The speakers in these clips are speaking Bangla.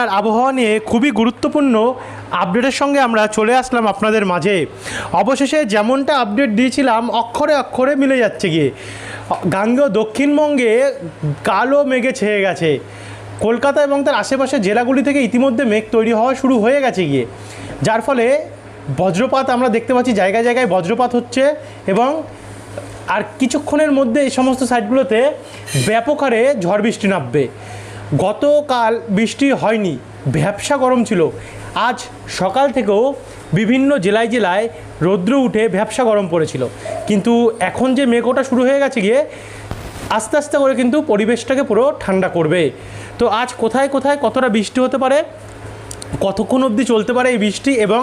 আর আবহাওয়া নিয়ে খুবই গুরুত্বপূর্ণ আপডেটের সঙ্গে আমরা চলে আসলাম আপনাদের মাঝে। অবশেষে যেমনটা আপডেট দিয়েছিলাম অক্ষরে অক্ষরে মিলে যাচ্ছে গিয়ে। গাঙ্গেয় দক্ষিণবঙ্গে কালো মেঘে ছেয়ে গেছে। কলকাতা এবং তার আশেপাশের জেলাগুলি থেকে ইতিমধ্যে মেঘ তৈরি হওয়া শুরু হয়ে গেছে গিয়ে, যার ফলে বজ্রপাত আমরা দেখতে পাচ্ছি, জায়গায় জায়গায় বজ্রপাত হচ্ছে এবং আর কিছুক্ষণের মধ্যে এই সমস্ত সাইটগুলোতে ব্যাপক হারে ঝড় বৃষ্টি নামবে। গতকাল বৃষ্টি হয়নি, ভ্যাপসা গরম ছিল। আজ সকাল থেকেও বিভিন্ন জেলায় জেলায় রৌদ্র উঠে ভ্যাপসা গরম পড়েছিল, কিন্তু এখন যে মেঘ ওঠা শুরু হয়ে গেছে গিয়ে আস্তে আস্তে করে কিন্তু পরিবেশটাকে পুরো ঠান্ডা করবে। তো আজ কোথায় কোথায় কতটা বৃষ্টি হতে পারে, কতক্ষণ অবধি চলতে পারে এই বৃষ্টি এবং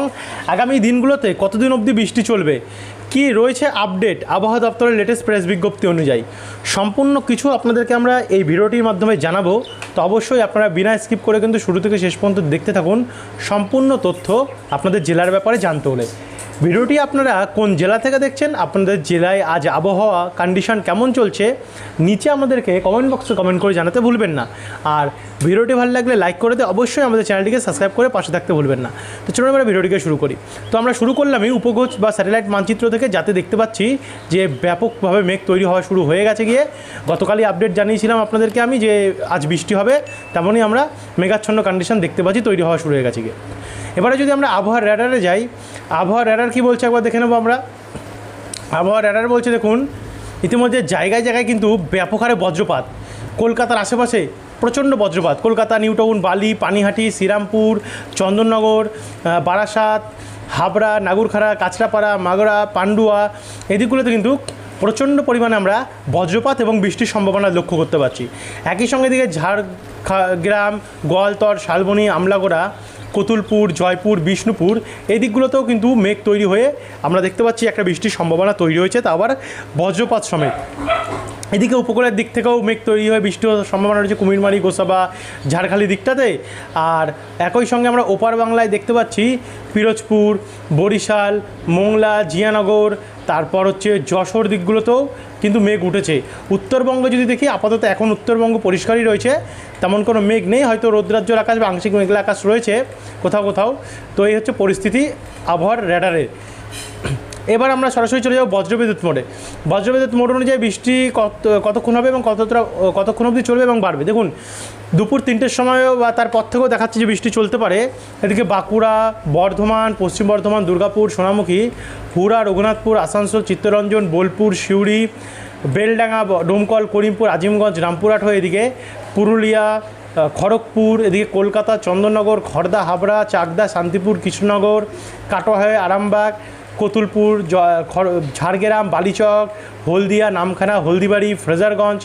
আগামী দিনগুলোতে কতদিন অবধি বৃষ্টি চলবে, কি রয়েছে আপডেট আবহাওয়া দপ্তরের লেটেস্ট প্রেস বিজ্ঞপ্তি অনুযায়ী, সম্পূর্ণ কিছু আপনাদেরকে আমরা এই ভিডিওটির মাধ্যমে জানাবো। তো অবশ্যই আপনারা বিনা স্কিপ করে কিন্তু শুরু থেকে শেষ পর্যন্ত দেখতে থাকুন সম্পূর্ণ তথ্য আপনাদের জেলার ব্যাপারে জানতে হলে। ভিডিওটি আপনারা কোন জেলা থেকে দেখছেন, আপনাদের জেলায় আজ আবহাওয়া কন্ডিশন কেমন চলছে, নিচে আমাদেরকে কমেন্ট বক্সে কমেন্ট করে জানাতে ভুলবেন না। আর ভিডিওটি ভালো লাগলে লাইক করে দিয়ে অবশ্যই আমাদের চ্যানেলটিকে সাবস্ক্রাইব করে পাশে থাকতে ভুলবেন না। তো চলুন আমরা ভিডিওটিকে শুরু করি। তো আমরা শুরু করলাম এই উপগ্রহ বা স্যাটেলাইট মানচিত্র থেকে, যাতে দেখতে পাচ্ছি যে ব্যাপকভাবে মেঘ তৈরি হওয়া শুরু হয়ে গেছে গিয়ে। গতকালই আপডেট জানিয়েছিলাম আপনাদেরকে আমি যে আজ বৃষ্টি হবে, তেমনই আমরা মেঘাচ্ছন্ন কন্ডিশন দেখতে পাচ্ছি, তৈরি হওয়া শুরু হয়ে গেছে গিয়ে। এবারে যদি আমরা আবহাওয়ার র্যাডারে যাই, আবহাওয়ার র্যাডার কী বলছে একবার দেখে নেবো আমরা। আবহাওয়ার র্যাডার বলছে দেখুন, ইতিমধ্যে জায়গায় জায়গায় কিন্তু ব্যাপক হারে বজ্রপাত। কলকাতার আশেপাশে প্রচণ্ড বজ্রপাত। কলকাতা, নিউ টাউন, বালি, পানিহাটি, শ্রীরামপুর, চন্দননগর, বারাসাত, হাবড়া, নাগুরখাড়া, কাঁচরাপাড়া, মাগরা, পান্ডুয়া, এদিকগুলোতে কিন্তু প্রচণ্ড পরিমাণে আমরা বজ্রপাত এবং বৃষ্টির সম্ভাবনা লক্ষ্য করতে পারছি। একই সঙ্গে এদিকে ঝাড়গ্রাম, গোয়ালতর, শালবনী, আমলাগোড়া, কতুলপুর, জয়পুর, বিষ্ণুপুর, এই দিকগুলোতেও কিন্তু মেঘ তৈরি হয়ে আমরা দেখতে পাচ্ছি একটা বৃষ্টির সম্ভাবনা তৈরি হয়েছে, তা আবার বজ্রপাত সমেত। এদিকে উপকূলের দিক থেকেও মেঘ তৈরি হয়ে বৃষ্টি হওয়ার সম্ভাবনা রয়েছে কুমিরমারি, গোসাবা, ঝাড়খালি দিকটাতে। আর একই সঙ্গে আমরা ওপার বাংলায় দেখতে পাচ্ছি পিরোজপুর, বরিশাল, মোংলা, জিয়ানগর, তারপর হচ্ছে যশোর দিকগুলোতেও কিন্তু মেঘ উঠেছে। উত্তরবঙ্গ যদি দেখি, আপাতত এখন উত্তরবঙ্গ পরিষ্কারই রয়েছে, তেমন কোনো মেঘ নেই, হয়তো রৌদ্রাজ্যের আকাশ বা আংশিক মেঘলা আকাশ রয়েছে কোথাও কোথাও। তো এই হচ্ছে পরিস্থিতি আবহাওয়ার র্যাডারের। এবার আমরা সরাসরি চলে যাব বজ্রবিদ্যুৎ মোডে। বজ্রবিদ্যুৎ মোড অনুযায়ী বৃষ্টি কতক্ষণ হবে এবং কতক্ষণ অবধি চলবে এবং বাড়বে। দেখুন, দুপুর 3টের সময়ও বা তার পর থেকেও দেখাচ্ছে যে বৃষ্টি চলতে পারে। এদিকে বাঁকুড়া, বর্ধমান, পশ্চিম বর্ধমান, দুর্গাপুর, সোনামুখী, হুড়া, রঘুনাথপুর, আসানসোল, চিত্তরঞ্জন, বোলপুর, সিউড়ি, বেলডাঙ্গা, ডোমকল, করিমপুর, আজিমগঞ্জ, রামপুরহাট হয়ে এদিকে পুরুলিয়া, খড়গপুর, এদিকে কলকাতা, চন্দননগর, খড়দা, হাবড়া, চাকদা, শান্তিপুর, কৃষ্ণনগর, কাটোয়া হয়ে আরামবাগ, কতুলপুর, ঝাড়গ্রাম, বালিচক, হলদিয়া, নামখানা, হলদিবাড়ি, ফ্রেজারগঞ্জ,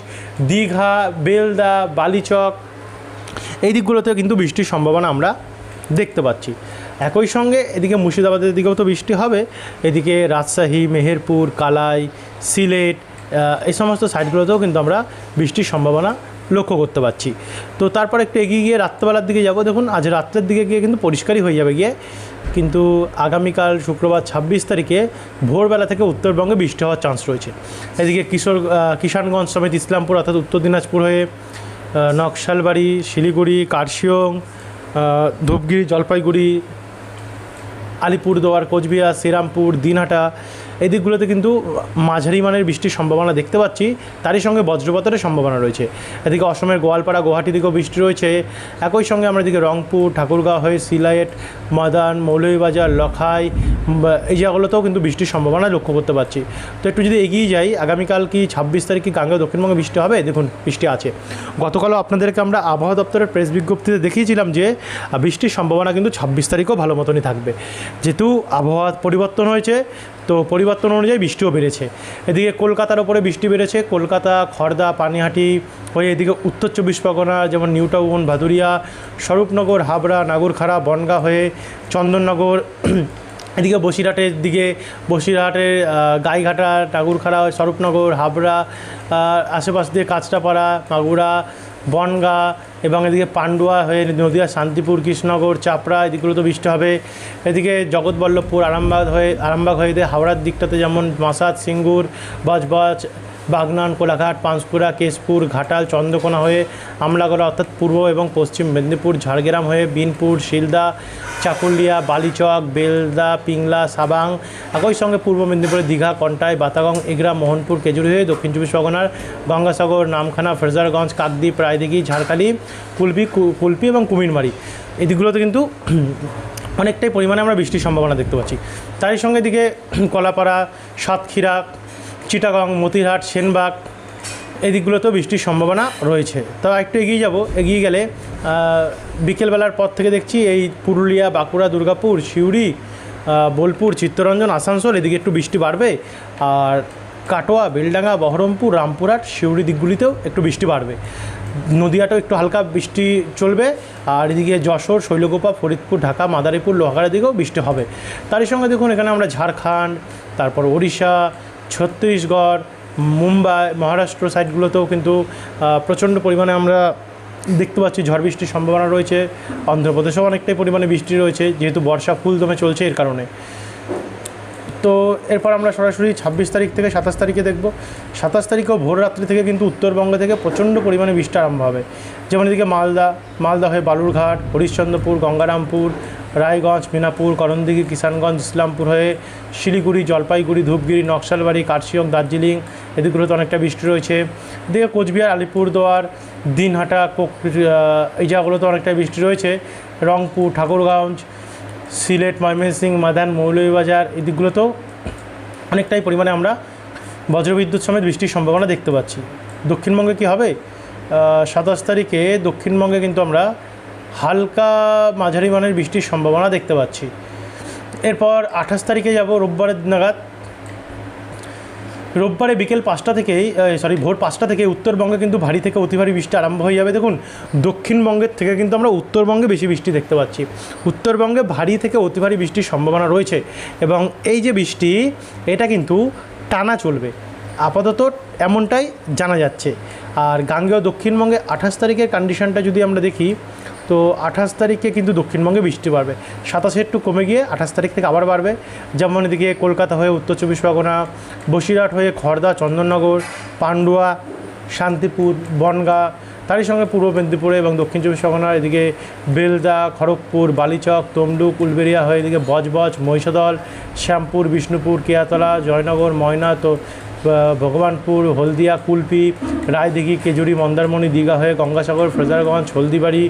দীঘা, বেলদা, বালিচক, এই দিকগুলোতেও কিন্তু বৃষ্টির সম্ভাবনা আমরা দেখতে পাচ্ছি। একই সঙ্গে এদিকে মুর্শিদাবাদের দিকেও তো বৃষ্টি হবে। এদিকে রাজশাহী, মেহেরপুর, কালাই, সিলেট, এই সমস্ত সাইডগুলোতেও কিন্তু আমরা বৃষ্টির সম্ভাবনা লক্ষ্য করতে পারছি। তো তারপর একটু এগিয়ে গিয়ে রাত্রেবেলার দিকে যাব। দেখুন, আজ রাত্রের দিকে গিয়ে কিন্তু পরিষ্কারই হয়ে যাবে গিয়ে, কিন্তু আগামীকাল শুক্রবার 26 তারিখে ভোরবেলা থেকে উত্তরবঙ্গে বৃষ্টি হওয়ার চান্স রয়েছে। এদিকে কিষানগঞ্জ সমেত ইসলামপুর অর্থাৎ উত্তর দিনাজপুর হয়ে নকশালবাড়ি, শিলিগুড়ি, কার্শিয়ং, ধূপগুড়ি, জলপাইগুড়ি, আলিপুরদুয়ার, কোচবিহার, শ্রীরামপুর, দিনহাটা, এই দিকগুলোতে কিন্তু মাঝারি মানের বৃষ্টির সম্ভাবনা দেখতে পাচ্ছি। তারই সঙ্গে বজ্রপাতের সম্ভাবনা রয়েছে। এদিকে অসমের গোয়ালপাড়া, গুয়াহাটি দিকেও বৃষ্টি রয়েছে। একই সঙ্গে আমরা এদিকে রংপুর, ঠাকুরগাঁও হয়ে সিলেট, মাদান, মৌলভীবাজার, লখাই, এই জায়গাগুলোতেও কিন্তু বৃষ্টির সম্ভাবনা লক্ষ্য করতে পারছি। তো একটু যদি এগিয়ে যাই, আগামীকাল কি 26 তারিখ কি গাঙ্গেয় দক্ষিণবঙ্গে বৃষ্টি হবে? দেখুন, বৃষ্টি আছে। গতকালও আপনাদেরকে আমরা আবহাওয়া দপ্তরের প্রেস বিজ্ঞপ্তিতে দেখিয়েছিলাম যে বৃষ্টির সম্ভাবনা কিন্তু 26 তারিখও ভালো মতনই থাকবে। যেহেতু আবহাওয়া পরিবর্তন হয়েছে, তো পরিবর্তন অনুযায়ী বৃষ্টিও বেড়েছে। এদিকে কলকাতার ওপরে বৃষ্টি বেড়েছে, কলকাতা, খড়দা, পানিহাটি হয়ে এদিকে উত্তর 24 পরগনা যেমন নিউ টাউন, ভাদুরিয়া, স্বরূপনগর, হাবড়া, নাগুরখাড়া, বনগাঁ হয়ে চন্দননগর, এদিকে বসিরহাটের দিকে বসিরহাটের গাইঘাটা, নাগুরখাড়া, স্বরূপনগর, হাবড়া, আশেপাশ দিয়ে কাঁচরাপাড়া, মাগুরা, বনগাঁ এবং এদিকে পান্ডুয়া হয়ে নদিয়া, শান্তিপুর, কৃষ্ণনগর, চাপড়া, এদিকগুলো তো বৃষ্টি হবে। এদিকে জগৎবল্লভপুর, আরামবাগ হয়ে হাওড়ার দিকটাতে যেমন মাসাদ, সিঙ্গুর, বজবজ, বাগনান, কোলাঘাট, পাঁশকুড়া, কেশপুর, ঘাটাল, চন্দ্রকোনা হয়ে আমলাগড়া অর্থাৎ পূর্ব এবং পশ্চিম মেদিনীপুর, ঝাড়গ্রাম হয়ে বিনপুর, শিলদা, চাকুলিয়া, বালিচক, বেলদা, পিংলা, সাবাং, একই সঙ্গে পূর্ব মেদিনীপুরের দীঘা, কন্টাই, বাতাগং, এগরা, মোহনপুর, কেজুরি হয়ে দক্ষিণ চব্বিশ পরগনার গঙ্গাসাগর, নামখানা, ফ্রেজারগঞ্জ, কাকদ্বীপ, রায়দিঘি, ঝাড়খালি, কুলপি এবং কুমিরমারি এই দিকগুলোতে কিন্তু অনেকটাই পরিমাণে আমরা বৃষ্টির সম্ভাবনা দেখতে পাচ্ছি। তারই সঙ্গে এদিকে কলাপাড়া, সাতক্ষীরা, চিটাগং, মতিরহাট, সেনবাগ এই দিকগুলোতেও বৃষ্টির সম্ভাবনা রয়েছে। তো একটু এগিয়ে যাব, এগিয়ে গেলে বিকেলবেলার পর থেকে দেখছি এই পুরুলিয়া, বাঁকুড়া, দুর্গাপুর, সিউড়ি, বোলপুর, চিত্তরঞ্জন, আসানসোল এদিকে একটু বৃষ্টি বাড়বে। আর কাটোয়া, বেলডাঙ্গা, বহরমপুর, রামপুরহাট, সিউড়ি দিকগুলিতেও একটু বৃষ্টি বাড়বে। নদিয়াটাও একটু হালকা বৃষ্টি চলবে। আর এদিকে যশোর, শৈলকুপা, ফরিদপুর, ঢাকা, মাদারীপুর, লোহাগাড়ার দিকেও বৃষ্টি হবে। তারই সঙ্গে দেখুন এখানে আমরা ঝাড়খণ্ড, তারপর ওড়িশা, ছত্তিশগড়, মুম্বাই, মহারাষ্ট্র সাইডগুলোতেও কিন্তু প্রচণ্ড পরিমাণে আমরা দেখতে পাচ্ছি ঝড় বৃষ্টির সম্ভাবনা রয়েছে। অন্ধ্রপ্রদেশেও অনেকটাই পরিমাণে বৃষ্টি রয়েছে, যেহেতু বর্ষা ফুল দমে চলছে এর কারণে। তো এরপর আমরা সরাসরি 26 তারিখ থেকে 27 তারিখে দেখব। 27 তারিখেও ভোর রাত্রি থেকে কিন্তু উত্তরবঙ্গ থেকে প্রচণ্ড পরিমাণে বৃষ্টি আরম্ভ হবে। যেমন এদিকে মালদা হয়ে বালুরঘাট, হরিশ্চন্দ্রপুর, গঙ্গারামপুর, রায়গঞ্জ, মিনাপুর, করণদিঘি, কিষানগঞ্জ, ইসলামপুর হয়ে শিলিগুড়ি, জলপাইগুড়ি, ধূপগুড়ি, নকশালবাড়ি, কার্শিয়ং, দার্জিলিং এদিকগুলোতে অনেকটা বৃষ্টি রয়েছে। এদিকে কোচবিহার, আলিপুরদুয়ার, দিনহাটা, এই জায়গাগুলোতে অনেকটা বৃষ্টি রয়েছে। রংপুর, ঠাকুরগাঁও, সিলেট, ময়মনসিংহ, মাদান, মৌলভীবাজার এই দিকগুলোতেও অনেকটাই পরিমাণে আমরা বজ্রবিদ্যুৎ সমেত বৃষ্টির সম্ভাবনা দেখতে পাচ্ছি। দক্ষিণবঙ্গে কি হবে? 27 তারিখে দক্ষিণবঙ্গে কিন্তু আমরা হালকা মাঝারি মানের বৃষ্টির সম্ভাবনা দেখতে পাচ্ছি। এরপর 28 তারিখে যাব রোববারের নাগাদ। রোববারে বিকেল 5টা থেকেই ভোর 5টা থেকে উত্তরবঙ্গে কিন্তু ভারী থেকে অতি ভারী বৃষ্টি আরম্ভ হয়ে যাবে। দেখুন দক্ষিণবঙ্গের থেকে কিন্তু আমরা উত্তরবঙ্গে বেশি বৃষ্টি দেখতে পাচ্ছি। উত্তরবঙ্গে ভারী থেকে অতি ভারী বৃষ্টির সম্ভাবনা রয়েছে এবং এই যে বৃষ্টি এটা কিন্তু টানা চলবে, আপাতত এমনটাই জানা যাচ্ছে। আর গাঙ্গেয় দক্ষিণবঙ্গে 28 তারিখের কন্ডিশনটা যদি আমরা দেখি, তো 28 তারিখে কিন্তু দক্ষিণবঙ্গে বৃষ্টি বাড়বে। 27 একটু কমে গিয়ে 28 তারিখ থেকে আবার বাড়বে। যেমন এদিকে কলকাতা হয়ে উত্তর চব্বিশ পরগনা, বসিরহাট হয়ে খড়দা, চন্দননগর, পান্ডুয়া, শান্তিপুর, বনগাঁ, তারই সঙ্গে পূর্ব মেদিনীপুরে এবং দক্ষিণ চব্বিশ পরগনার এদিকে বেলদা, খড়গপুর, বালিচক, তমলুক, উলবেড়িয়া হয়ে এদিকে বজবজ, মহিষাদল, শ্যামপুর, বিষ্ণুপুর, কেয়াতলা, জয়নগর, ময়না, তো ভগবানপুর, হলদিয়া, কুলপি, রায়দিঘি, কেজুরি, মন্দারমণি, দীঘা হয়ে গঙ্গাসাগর, ফ্রেজারগঞ্জ, হলদিবাড়ি,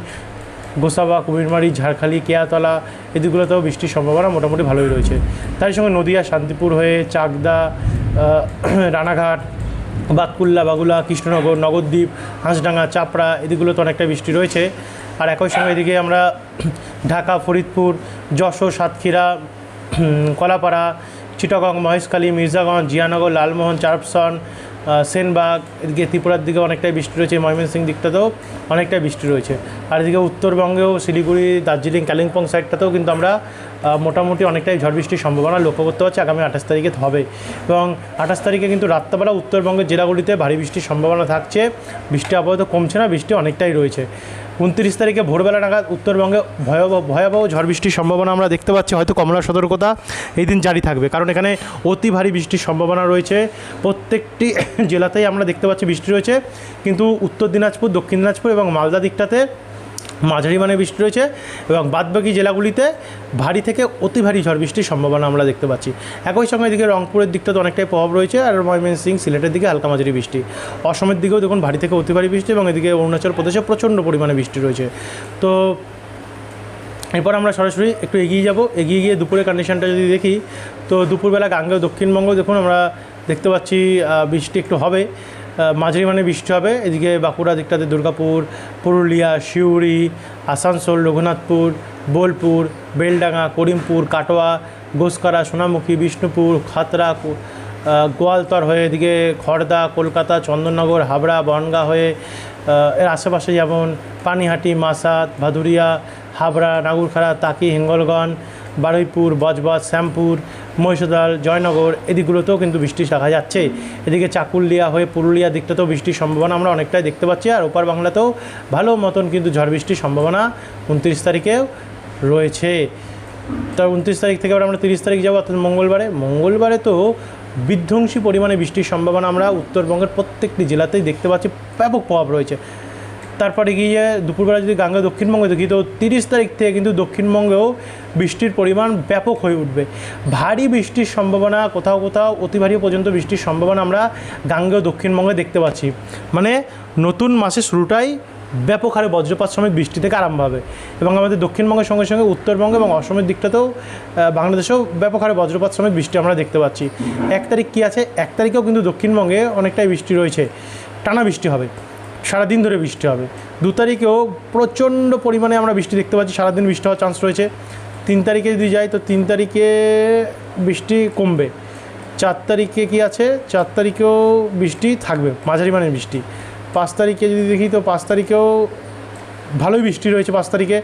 গোসাবা, কুমিরমারি, ঝাড়খালি, কেয়াতলা এদিকগুলোতেও বৃষ্টির সম্ভাবনা মোটামুটি ভালোই রয়েছে। তার সঙ্গে নদিয়া, শান্তিপুর হয়ে চাকদা, রানাঘাট, বাতকুল্লা, বাগুলা, কৃষ্ণনগর, নগরদ্বীপ, হাঁসডাঙ্গা, চাপড়া এদিকগুলোতে অনেকটা বৃষ্টি রয়েছে। আর একই সঙ্গে এদিকে আমরা ঢাকা, ফরিদপুর, যশোর, সাতক্ষীরা, কলাপাড়া, চিটাগং, মহেশখালী, মির্জাগঞ্জ, জিয়ানগর, লালমোহন, চারপসন, সেনবাগ এদিকে ত্রিপুরার দিকে অনেকটাই বৃষ্টি রয়েছে। ময়মনসিংহ দিকটাতেও অনেকটাই বৃষ্টি রয়েছে। আর এদিকে উত্তরবঙ্গেও শিলিগুড়ি, দার্জিলিং, কালিম্পং সাইডটাতেও কিন্তু আমরা মোটামুটি অনেকটাই ঝড় বৃষ্টির সম্ভাবনা লক্ষ্য করতে পারছি আগামী 28 তারিখে হবে। এবং 28 তারিখে কিন্তু রাত্রেবেলা উত্তরবঙ্গের জেলাগুলিতে ভারী বৃষ্টির সম্ভাবনা থাকছে। বৃষ্টি আপাতত কমছে না, বৃষ্টি অনেকটাই রয়েছে। 29 তারিখে ভোরবেলা নাগাদ উত্তরবঙ্গে ভয়াবহ ঝড় বৃষ্টির সম্ভাবনা আমরা দেখতে পাচ্ছি। হয়তো কমলা সতর্কতা এই দিন জারি থাকবে, কারণ এখানে অতি ভারী বৃষ্টির সম্ভাবনা রয়েছে। প্রত্যেকটি জেলাতেই আমরা দেখতে পাচ্ছি বৃষ্টি রয়েছে, কিন্তু উত্তর দিনাজপুর, দক্ষিণ দিনাজপুর এবং মালদা দিকটাতে মাঝারি মানের বৃষ্টি রয়েছে এবং বাদবাকি জেলাগুলিতে ভারী থেকে অতি ভারী ঝড় বৃষ্টির সম্ভাবনা আমরা দেখতে পাচ্ছি। একই সঙ্গে এদিকে রংপুরের দিকটাতে অনেকটাই প্রভাব রয়েছে, আর ময়মনসিংহ, সিলেটের দিকে হালকা মাঝারি বৃষ্টি। অসমের দিকেও দেখুন ভারী থেকে অতি ভারী বৃষ্টি এবং এদিকে অরুণাচল প্রদেশে প্রচণ্ড পরিমাণে বৃষ্টি রয়েছে। তো এরপর আমরা সরাসরি একটু এগিয়ে যাব। এগিয়ে গিয়ে দুপুরের কন্ডিশনটা যদি দেখি, তো দুপুরবেলা গাঙ্গেয় দক্ষিণবঙ্গ দেখুন আমরা দেখতে পাচ্ছি বৃষ্টি একটু হবে, মাঝারি মানে বৃষ্টি হবে। এদিকে বাঁকুড়া দিকটাতে দুর্গাপুর, পুরুলিয়া, সিউড়ি, আসানসোল, রঘুনাথপুর, বোলপুর, বেলডাঙ্গা, করিমপুর, কাটোয়া, গোসকারা, সোনামুখী, বিষ্ণুপুর, খাতড়া, গোয়ালতর হয়ে এদিকে খড়দা, কলকাতা, চন্দননগর, হাবড়া, বনগাঁ হয়ে এর আশেপাশে যেমন পানিহাটি, মাসাত, ভাদুরিয়া, হাবড়া, নাগুরখাড়া, তাকি, হিঙ্গলগঞ্জ, বারুইপুর, বজবজ, শ্যামপুর, মহিষাদল, জয়নগর এদিকগুলোতেও কিন্তু বৃষ্টি দেখা যাচ্ছে। এদিকে চাকুলিয়া হয়ে পুরুলিয়া দিকটাতেও বৃষ্টির সম্ভাবনা আমরা অনেকটাই দেখতে পাচ্ছি। আর ওপার বাংলাতেও ভালো মতন কিন্তু ঝড় বৃষ্টির সম্ভাবনা 29 তারিখেও রয়েছে। তো 29 তারিখ থেকে আমরা 30 তারিখ যাবো, অর্থাৎ মঙ্গলবারে তো বিধ্বংসী পরিমাণে বৃষ্টির সম্ভাবনা আমরা উত্তরবঙ্গের প্রত্যেকটি জেলাতেই দেখতে পাচ্ছি, ব্যাপক প্রভাব রয়েছে। তারপরে গিয়ে দুপুরবেলা যদি গাঙ্গেয় দক্ষিণবঙ্গে দেখি তো 30 তারিখ থেকে কিন্তু দক্ষিণবঙ্গেও বৃষ্টির পরিমাণ ব্যাপক হয়ে উঠবে। ভারী বৃষ্টির সম্ভাবনা, কোথাও কোথাও অতি ভারী পর্যন্ত বৃষ্টির সম্ভাবনা আমরা গাঙ্গেয় দক্ষিণবঙ্গে দেখতে পাচ্ছি। মানে নতুন মাসের শুরুটাই ব্যাপক হারে বজ্রপাত সমেত বৃষ্টি থেকে আরম্ভ হবে এবং আমাদের দক্ষিণবঙ্গের সঙ্গে সঙ্গে উত্তরবঙ্গ এবং অসমের দিকটাতেও বাংলাদেশেও ব্যাপক হারে বজ্রপাত সমেত বৃষ্টি আমরা দেখতে পাচ্ছি। 1 তারিখ কী আছে, 1 তারিখেও কিন্তু দক্ষিণবঙ্গে অনেকটাই বৃষ্টি রয়েছে, টানা বৃষ্টি হবে, সারাদিন ধরে বৃষ্টি হবে। 2 তারিখেও প্রচণ্ড পরিমাণে আমরা বৃষ্টি দেখতে পাচ্ছি, সারাদিন বৃষ্টি হওয়ার চান্স রয়েছে। 3 তারিখে যদি যাই তো 3 তারিখে বৃষ্টি কমবে। 4 তারিখে কি আছে, 4 তারিখেও বৃষ্টি থাকবে, মাঝারি মানের বৃষ্টি। 5 তারিখে যদি দেখি তো 5 তারিখেও ভালোই বৃষ্টি রয়েছে 5 তারিখে।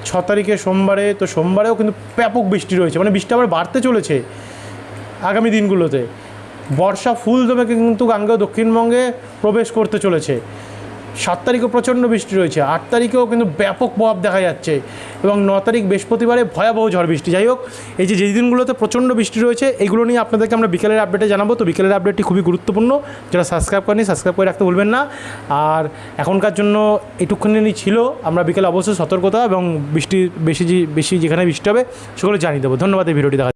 6 তারিখে সোমবারে, তো সোমবারেও কিন্তু ব্যাপক বৃষ্টি রয়েছে, মানে বৃষ্টি আবার বাড়তে চলেছে আগামী দিনগুলোতে। বর্ষা ফুল দমে কিন্তু গাঙ্গেয় দক্ষিণবঙ্গে প্রবেশ করতে চলেছে। 7 তারিখেও প্রচণ্ড বৃষ্টি রয়েছে, 8 তারিখেও কিন্তু ব্যাপক প্রভাব দেখা যাচ্ছে এবং 9 তারিখ বৃহস্পতিবারে ভয়াবহ ঝড় বৃষ্টি। যাই হোক, এই যে দিনগুলোতে প্রচণ্ড বৃষ্টি রয়েছে এইগুলো নিয়ে আপনাদেরকে আমরা বিকেলের আপডেটে জানাবো। তো বিকেলের আপডেটটি খুবই গুরুত্বপূর্ণ, যারা সাবস্ক্রাইব করেনি সাবস্ক্রাইব করে রাখতে ভুলবেন না। আর এখনকার জন্য এটুকুখানি ছিল, আমরা বিকেলে অবশ্যই সতর্কতা এবং বৃষ্টি বেশি যেখানে বৃষ্টি হবে সেগুলো জানিয়ে দেবো। ধন্যবাদ এই ভিডিওটি দেখা।